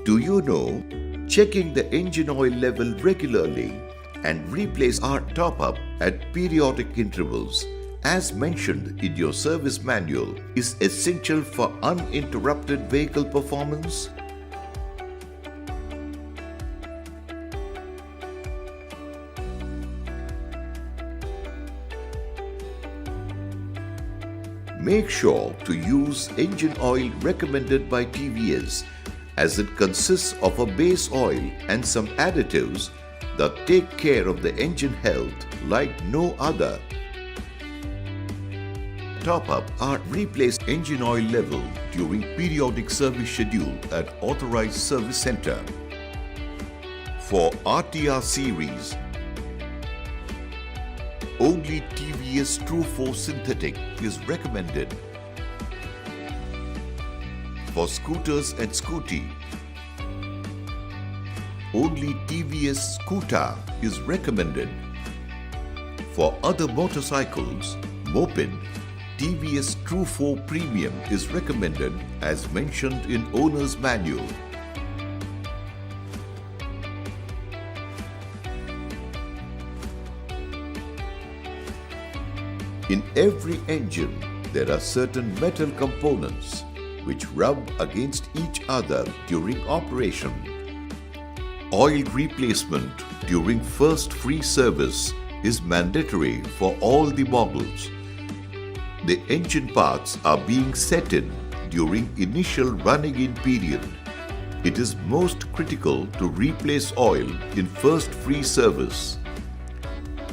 Do you know, checking the engine oil level regularly and replace our top-up at periodic intervals, as mentioned in your service manual, is essential for uninterrupted vehicle performance? Make sure to use engine oil recommended by TVS, as it consists of a base oil and some additives that take care of the engine health like no other. Top up or replace engine oil level during periodic service schedule at authorized service center. For RTR series, only TVS TRU4 Synthetic is recommended. For scooters and Scooty, only TVS SKUUTA is recommended. For other motorcycles, Moped, TVS TRU4 Premium is recommended as mentioned in owner's manual. In every engine, there are certain metal components which rub against each other during operation. Oil replacement during first free service is mandatory for all the models. The engine parts are being set in during initial running-in period. It is most critical to replace oil in first free service.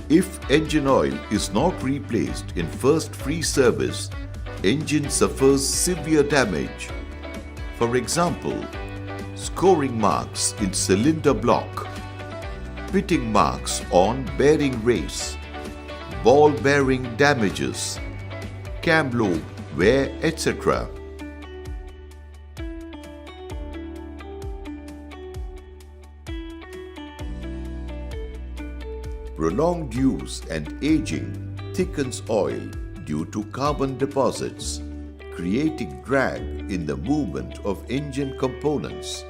If engine oil is not replaced in first free service, engine suffers severe damage. For example, scoring marks in cylinder block, pitting marks on bearing race, ball bearing damages, cam lobe wear, etc. Prolonged use and aging thickens oil due to carbon deposits, creating drag in the movement of engine components.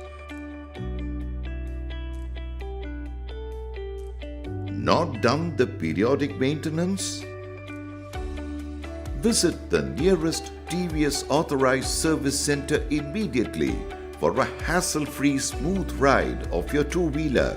Not done the periodic maintenance? Visit the nearest TVS authorized service center immediately for a hassle-free smooth ride of your two-wheeler.